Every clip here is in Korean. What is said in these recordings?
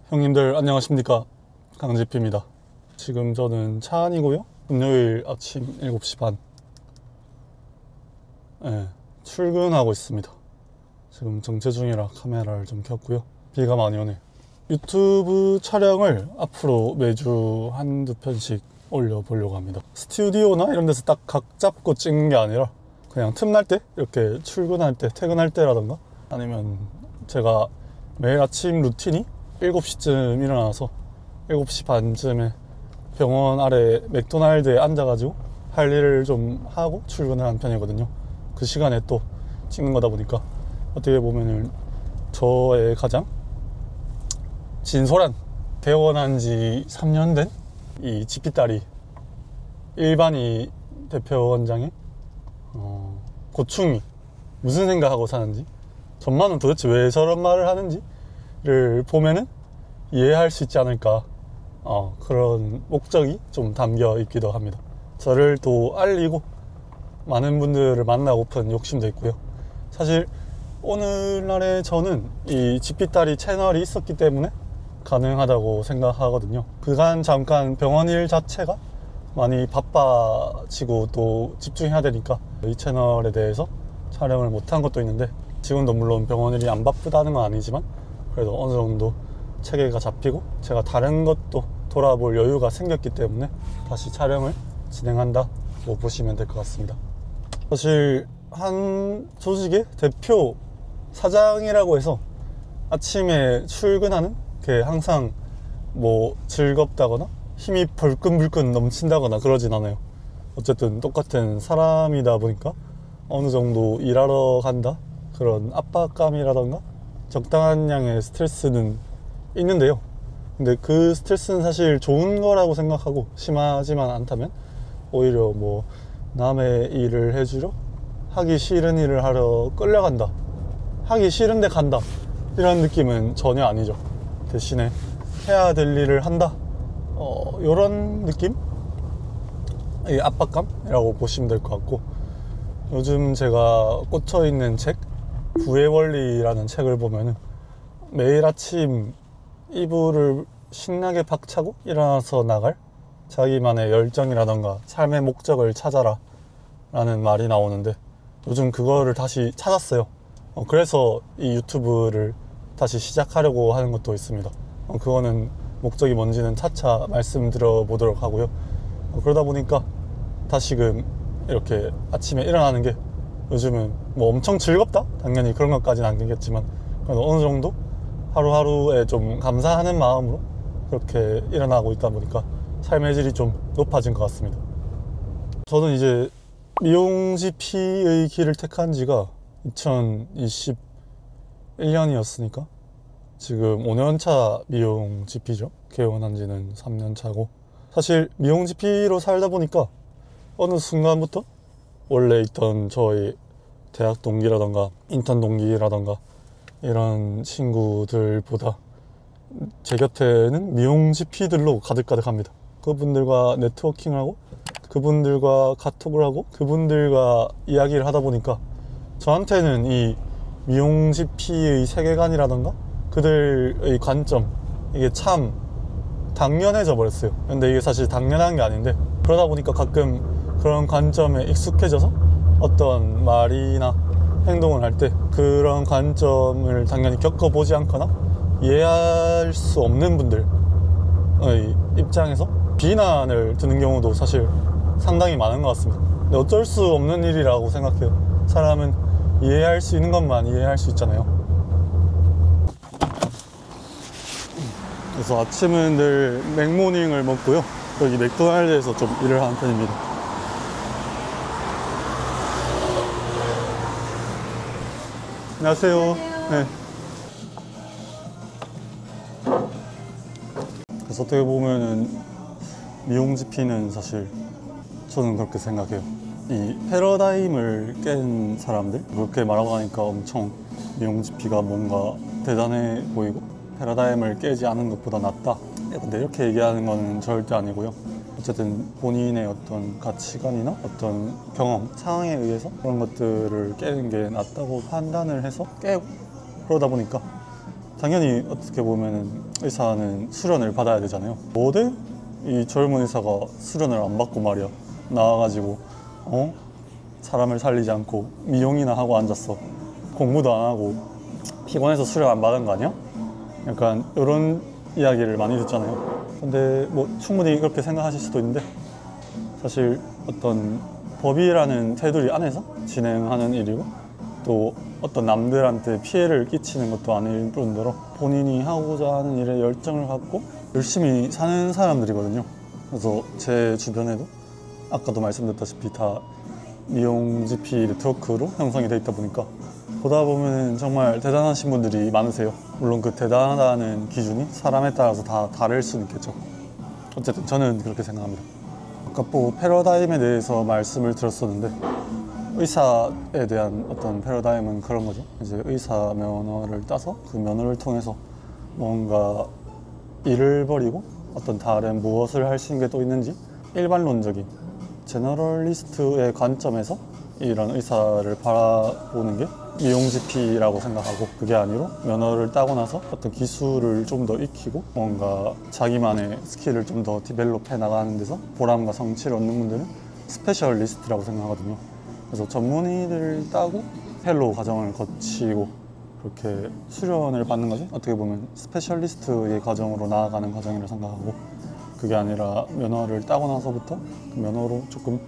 형님들 안녕하십니까, 강지피입니다. 지금 저는 차 안이고요, 금요일 아침 7시 반 출근하고 있습니다. 지금 정체 중이라 카메라를 좀 켰고요. 비가 많이 오네. 유튜브 촬영을 앞으로 매주 한두 편씩 올려보려고 합니다. 스튜디오나 이런 데서 딱 각 잡고 찍는 게 아니라 그냥 틈날 때, 이렇게 출근할 때, 퇴근할 때라던가, 아니면 제가 매일 아침 루틴이 7시쯤 일어나서 7시 반쯤에 병원 아래 맥도날드에 앉아가지고 할 일을 좀 하고 출근을 하는 편이거든요. 그 시간에 또 찍는 거다 보니까 어떻게 보면은 저의 가장 진솔한, 개원한 지 3년 된 이 지피딸이 일반이 대표원장의 고충이 무슨 생각하고 사는지, 전만은 도대체 왜 저런 말을 하는지를 보면은 이해할 수 있지 않을까, 그런 목적이 좀 담겨 있기도 합니다. 저를 또 알리고 많은 분들을 만나고픈 욕심도 있고요. 사실 오늘날에 저는 이 지피딸이 채널이 있었기 때문에 가능하다고 생각하거든요. 그간 잠깐 병원 일 자체가 많이 바빠지고 또 집중해야 되니까 이 채널에 대해서 촬영을 못한 것도 있는데, 지금도 물론 병원 일이 안 바쁘다는 건 아니지만 그래도 어느 정도 체계가 잡히고 제가 다른 것도 돌아볼 여유가 생겼기 때문에 다시 촬영을 진행한다고 보시면 될 것 같습니다. 사실 한 조직의 대표 사장이라고 해서 아침에 출근하는 게 항상 뭐 즐겁다거나 힘이 벌끈불끈 넘친다거나 그러진 않아요. 어쨌든 똑같은 사람이다 보니까 어느 정도 일하러 간다, 그런 압박감이라던가 적당한 양의 스트레스는 있는데요. 근데 그 스트레스는 사실 좋은 거라고 생각하고, 심하지만 않다면 오히려 뭐 남의 일을 해주려 하기 싫은 일을 하러 끌려간다, 하기 싫은데 간다, 이런 느낌은 전혀 아니죠. 대신에 해야 될 일을 한다, 요런 느낌? 이 압박감이라고 보시면 될 것 같고, 요즘 제가 꽂혀있는 책, 부의 원리라는 책을 보면은 매일 아침 이불을 신나게 박차고 일어나서 나갈 자기만의 열정이라던가 삶의 목적을 찾아라 라는 말이 나오는데, 요즘 그거를 다시 찾았어요. 그래서 이 유튜브를 다시 시작하려고 하는 것도 있습니다. 그거는 목적이 뭔지는 차차 말씀드려 보도록 하고요. 그러다 보니까 다시금 이렇게 아침에 일어나는 게 요즘은 뭐 엄청 즐겁다? 당연히 그런 것까지는 아니겠지만 그래도 어느 정도 하루하루에 좀 감사하는 마음으로 그렇게 일어나고 있다 보니까 삶의 질이 좀 높아진 것 같습니다. 저는 이제 미용지피의 길을 택한 지가 2021년이었으니까 지금 5년차 미용지피죠. 개원한 지는 3년차고, 사실 미용지피로 살다 보니까 어느 순간부터 원래 있던 저희 대학 동기라던가 인턴 동기라던가 이런 친구들보다 제 곁에는 미용지피들로 가득가득합니다. 그분들과 네트워킹을 하고 그분들과 카톡을 하고 그분들과 이야기를 하다 보니까 저한테는 이 미용지피의 세계관이라던가 그들의 관점, 이게 참 당연해져 버렸어요. 근데 이게 사실 당연한 게 아닌데, 그러다 보니까 가끔 그런 관점에 익숙해져서 어떤 말이나 행동을 할 때 그런 관점을 당연히 겪어보지 않거나 이해할 수 없는 분들의 입장에서 비난을 듣는 경우도 사실 상당히 많은 것 같습니다. 근데 어쩔 수 없는 일이라고 생각해요. 사람은 이해할 수 있는 것만 이해할 수 있잖아요. 그래서 아침은 늘 맥모닝을 먹고요, 여기 맥도날드에서 좀 일을 하는 편입니다. 안녕하세요. 네. 그래서 어떻게 보면은 미용지피는 사실 저는 그렇게 생각해요. 이 패러다임을 깬 사람들, 그렇게 말하고 나니까 엄청 미용지피가 뭔가 대단해 보이고 패러다임을 깨지 않은 것보다 낫다, 근데 이렇게 얘기하는 건 절대 아니고요. 어쨌든 본인의 어떤 가치관이나 어떤 경험, 상황에 의해서 그런 것들을 깨는 게 낫다고 판단을 해서 깨고, 그러다 보니까 당연히 어떻게 보면은 의사는 수련을 받아야 되잖아요. 뭐대 이 젊은 의사가 수련을 안 받고 말이야 나와가지고 사람을 살리지 않고 미용이나 하고 앉았어. 공부도 안 하고 피곤해서 수련 안 받은 거 아니야? 약간 이런 이야기를 많이 듣잖아요. 근데 뭐 충분히 그렇게 생각하실 수도 있는데 사실 어떤 법이라는 테두리 안에서 진행하는 일이고 또 어떤 남들한테 피해를 끼치는 것도 아닐 뿐더러 본인이 하고자 하는 일에 열정을 갖고 열심히 사는 사람들이거든요. 그래서 제 주변에도 아까도 말씀드렸다시피 다 미용 GP 네트워크로 형성이 돼 있다 보니까 보다 보면 정말 대단하신 분들이 많으세요. 물론 그 대단하다는 기준이 사람에 따라서 다 다를 수는 있겠죠. 어쨌든 저는 그렇게 생각합니다. 아까 뭐 패러다임에 대해서 말씀을 드렸었는데 의사에 대한 어떤 패러다임은 그런 거죠. 이제 의사 면허를 따서 그 면허를 통해서 뭔가 일을 벌이고 어떤 다른 무엇을 할 수 있는 게 또 있는지 일반론적인 제너럴리스트의 관점에서 이런 의사를 바라보는 게 미용 GP라고 생각하고 그게 아니고 면허를 따고 나서 어떤 기술을 좀 더 익히고 뭔가 자기만의 스킬을 좀 더 디벨롭해 나가는 데서 보람과 성취를 얻는 분들은 스페셜리스트라고 생각하거든요. 그래서 전문의를 따고 펠로우 과정을 거치고 그렇게 수련을 받는 거지 어떻게 보면 스페셜리스트의 과정으로 나아가는 과정이라고 생각하고 그게 아니라 면허를 따고 나서부터 그 면허로 조금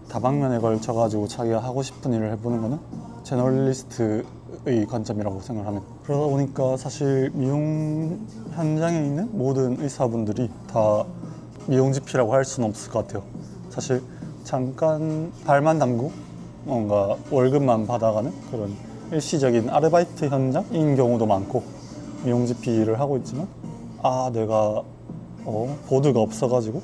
다방면에 걸쳐가지고 자기가 하고 싶은 일을 해보는 거는 제너럴리스트의 관점이라고 생각합니다. 그러다 보니까 사실 미용 현장에 있는 모든 의사분들이 다 미용 GP라고 할 수는 없을 것 같아요. 사실 잠깐 발만 담고 뭔가 월급만 받아가는 그런 일시적인 아르바이트 현장인 경우도 많고 미용 GP를 하고 있지만 내가 보드가 없어가지고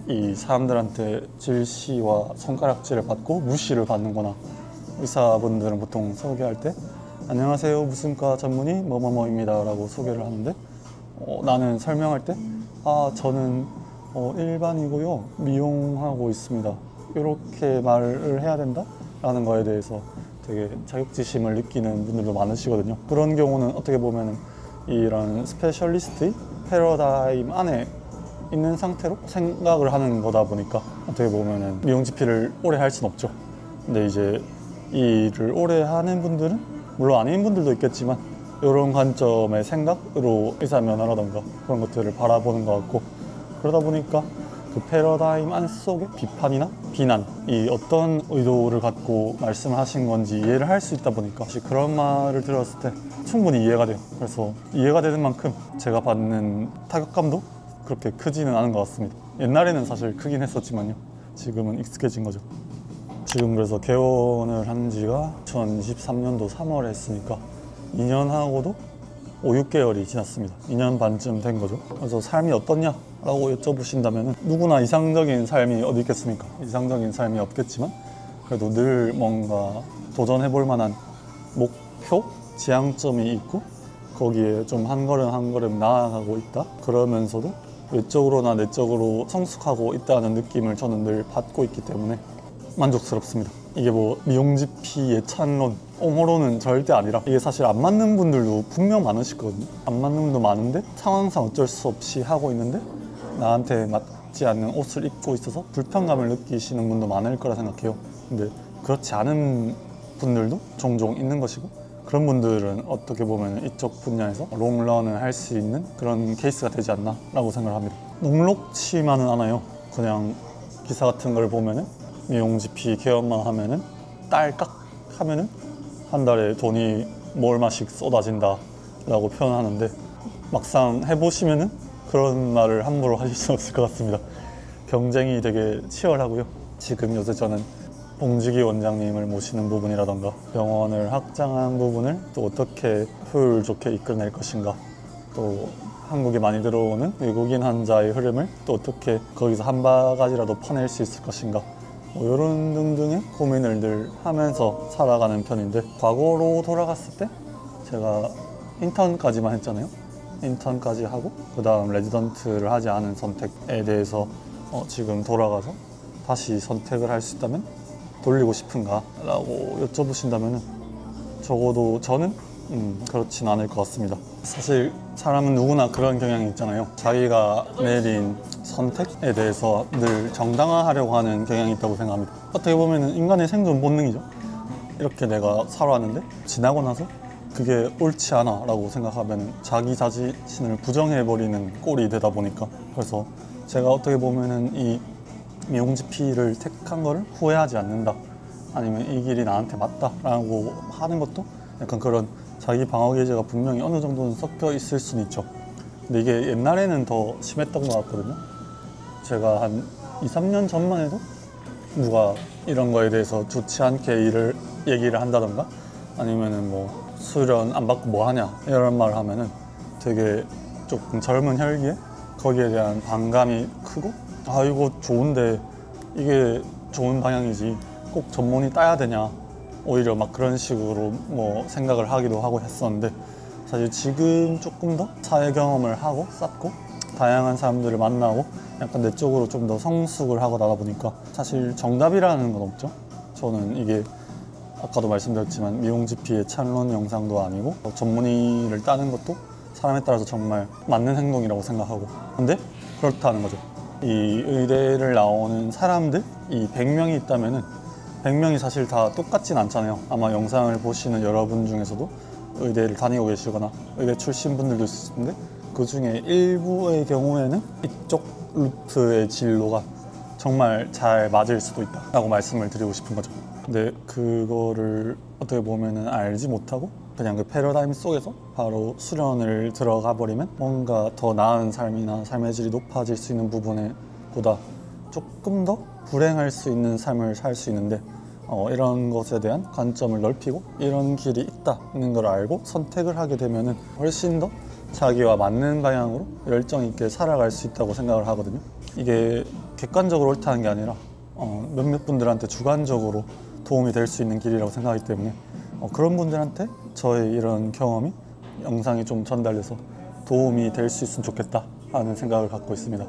이 사람들한테 질시와 손가락질을 받고 무시를 받는거나 의사분들은 보통 소개할 때 안녕하세요 무슨과 전문의 뭐뭐뭐입니다 라고 소개를 하는데 나는 설명할 때 저는 일반이고요 미용하고 있습니다 이렇게 말을 해야 된다 라는 거에 대해서 되게 자격지심을 느끼는 분들도 많으시거든요. 그런 경우는 어떻게 보면 이런 스페셜리스트의 패러다임 안에 있는 상태로 생각을 하는 거다 보니까 어떻게 보면 미용 GP를 오래 할 수는 없죠. 근데 이제 이 일을 오래 하는 분들은 물론 아닌 분들도 있겠지만 이런 관점의 생각으로 의사 면허라던가 그런 것들을 바라보는 것 같고 그러다 보니까 그 패러다임 안 속에 비판이나 비난이 어떤 의도를 갖고 말씀을 하신 건지 이해를 할 수 있다 보니까 사실 그런 말을 들었을 때 충분히 이해가 돼요. 그래서 이해가 되는 만큼 제가 받는 타격감도 그렇게 크지는 않은 것 같습니다. 옛날에는 사실 크긴 했었지만요. 지금은 익숙해진 거죠. 지금 그래서 개원을 한 지가 2023년도 3월에 했으니까 2년하고도 5, 6개월이 지났습니다. 2년 반쯤 된 거죠. 그래서 삶이 어떻냐? 라고 여쭤보신다면 누구나 이상적인 삶이 어디 있겠습니까? 이상적인 삶이 없겠지만 그래도 늘 뭔가 도전해볼 만한 목표, 지향점이 있고 거기에 좀 한 걸음 한 걸음 나아가고 있다. 그러면서도 외적으로나 내적으로 성숙하고 있다는 느낌을 저는 늘 받고 있기 때문에 만족스럽습니다. 이게 뭐 미용 GP 예찬론, 옹호론은 절대 아니라 이게 사실 안 맞는 분들도 분명 많으실 거거든요. 안 맞는 분도 많은데 상황상 어쩔 수 없이 하고 있는데 나한테 맞지 않는 옷을 입고 있어서 불편감을 느끼시는 분도 많을 거라 생각해요. 근데 그렇지 않은 분들도 종종 있는 것이고 그런 분들은 어떻게 보면 이쪽 분야에서 롱런을 할 수 있는 그런 케이스가 되지 않나 라고 생각을 합니다. 녹록치만은 않아요. 그냥 기사 같은 걸 보면은 미용 GP 개업만 하면은 딸깍 하면은 한 달에 돈이 뭐 얼마씩 쏟아진다 라고 표현하는데 막상 해보시면은 그런 말을 함부로 하실 수 없을 것 같습니다. 경쟁이 되게 치열하고요. 지금 요새 저는 봉지기 원장님을 모시는 부분이라던가 병원을 확장한 부분을 또 어떻게 효율 좋게 이끌어낼 것인가, 또 한국에 많이 들어오는 외국인 환자의 흐름을 또 어떻게 거기서 한 바가지라도 퍼낼 수 있을 것인가, 뭐 이런 등등의 고민을 늘 하면서 살아가는 편인데, 과거로 돌아갔을 때 제가 인턴까지만 했잖아요. 인턴까지 하고 그 다음 레지던트를 하지 않은 선택에 대해서 지금 돌아가서 다시 선택을 할 수 있다면 돌리고 싶은가 라고 여쭤보신다면 적어도 저는 그렇진 않을 것 같습니다. 사실 사람은 누구나 그런 경향이 있잖아요. 자기가 내린 선택에 대해서 늘 정당화하려고 하는 경향이 있다고 생각합니다. 어떻게 보면 인간의 생존 본능이죠. 이렇게 내가 살아왔는데 지나고 나서 그게 옳지 않아 라고 생각하면 자기 자신을 부정해버리는 꼴이 되다 보니까, 그래서 제가 어떻게 보면은 이 미용지피를 택한 거를 후회하지 않는다, 아니면 이 길이 나한테 맞다 라고 하는 것도 약간 그런 자기 방어 기제가 분명히 어느 정도는 섞여 있을 수는 있죠. 근데 이게 옛날에는 더 심했던 것 같거든요. 제가 한 2, 3년 전만 해도 누가 이런 거에 대해서 좋지 않게 얘기를 한다던가, 아니면은 뭐 수련 안 받고 뭐 하냐 이런 말을 하면은 되게 조금 젊은 혈기에 거기에 대한 반감이 크고, 아 이거 좋은데 이게 좋은 방향이지 꼭 전문의 따야 되냐, 오히려 막 그런 식으로 뭐 생각을 하기도 하고 했었는데, 사실 지금 조금 더 사회 경험을 하고 쌓고 다양한 사람들을 만나고 약간 내 쪽으로 좀 더 성숙을 하고 나다 보니까 사실 정답이라는 건 없죠. 저는 이게 아까도 말씀드렸지만 미용지피의 찬론 영상도 아니고 전문의를 따는 것도 사람에 따라서 정말 맞는 행동이라고 생각하고, 근데 그렇다는 거죠. 이 의대를 나오는 사람들, 이 100명이 있다면은 100명이 사실 다 똑같진 않잖아요. 아마 영상을 보시는 여러분 중에서도 의대를 다니고 계시거나 의대 출신 분들도 있을 텐데, 그 중에 일부의 경우에는 이쪽 루트의 진로가 정말 잘 맞을 수도 있다 라고 말씀을 드리고 싶은 거죠. 근데 그거를 어떻게 보면은 알지 못하고 그냥 그 패러다임 속에서 바로 수련을 들어가 버리면 뭔가 더 나은 삶이나 삶의 질이 높아질 수 있는 부분에 보다 조금 더 불행할 수 있는 삶을 살 수 있는데, 이런 것에 대한 관점을 넓히고 이런 길이 있다는 걸 알고 선택을 하게 되면은 훨씬 더 자기와 맞는 방향으로 열정 있게 살아갈 수 있다고 생각을 하거든요. 이게 객관적으로 옳다는 게 아니라 몇몇 분들한테 주관적으로 도움이 될 수 있는 길이라고 생각하기 때문에 그런 분들한테 저의 이런 경험이 영상이 좀 전달돼서 도움이 될 수 있으면 좋겠다 하는 생각을 갖고 있습니다.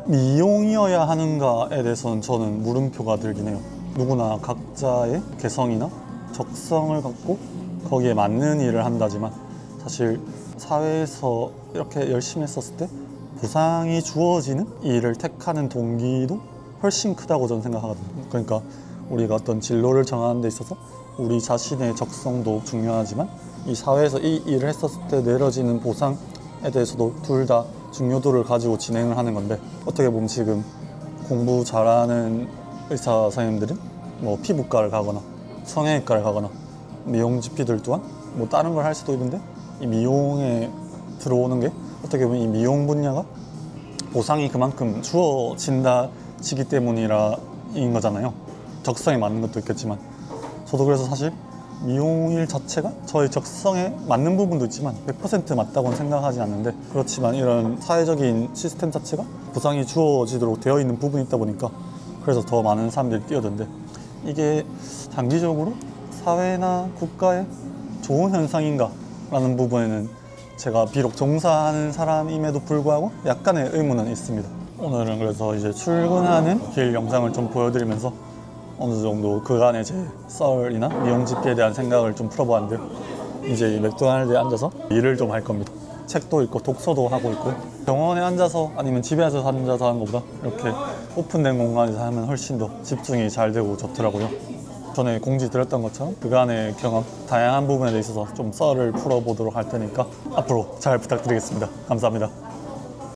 미용이어야 하는가에 대해서는 저는 물음표가 들긴 해요. 누구나 각자의 개성이나 적성을 갖고 거기에 맞는 일을 한다지만, 사실 사회에서 이렇게 열심히 했었을 때 보상이 주어지는 일을 택하는 동기도 훨씬 크다고 저는 생각하거든요. 그러니까 우리가 어떤 진로를 정하는 데 있어서 우리 자신의 적성도 중요하지만 이 사회에서 이 일을 했었을 때 내려지는 보상에 대해서도 둘 다 중요도를 가지고 진행을 하는 건데, 어떻게 보면 지금 공부 잘하는 의사 선생님들은 뭐 피부과를 가거나 성형외과를 가거나 미용지피들 또한 뭐 다른 걸 할 수도 있는데, 이 미용에 들어오는 게 어떻게 보면 이 미용 분야가 보상이 그만큼 주어진다시기 때문인 거잖아요. 적성에 맞는 것도 있겠지만, 저도 그래서 사실 미용일 자체가 저의 적성에 맞는 부분도 있지만 100% 맞다고는 생각하지 않는데, 그렇지만 이런 사회적인 시스템 자체가 보상이 주어지도록 되어 있는 부분이 있다 보니까 그래서 더 많은 사람들이 뛰어든데, 이게 단기적으로 사회나 국가에 좋은 현상인가 라는 부분에는 제가 비록 종사하는 사람임에도 불구하고 약간의 의문은 있습니다. 오늘은 그래서 이제 출근하는 길 영상을 좀 보여드리면서 어느 정도 그간의 제 썰이나 미용지피에 대한 생각을 좀 풀어보았는데요. 이제 이 맥도날드에 앉아서 일을 좀 할 겁니다. 책도 읽고 독서도 하고 있고, 병원에 앉아서 아니면 집에서 앉아서 하는 것보다 이렇게 오픈된 공간에서 하면 훨씬 더 집중이 잘 되고 좋더라고요. 전에 공지 드렸던 것처럼 그간의 경험, 다양한 부분에 있어서 좀 썰을 풀어보도록 할 테니까 앞으로 잘 부탁드리겠습니다. 감사합니다.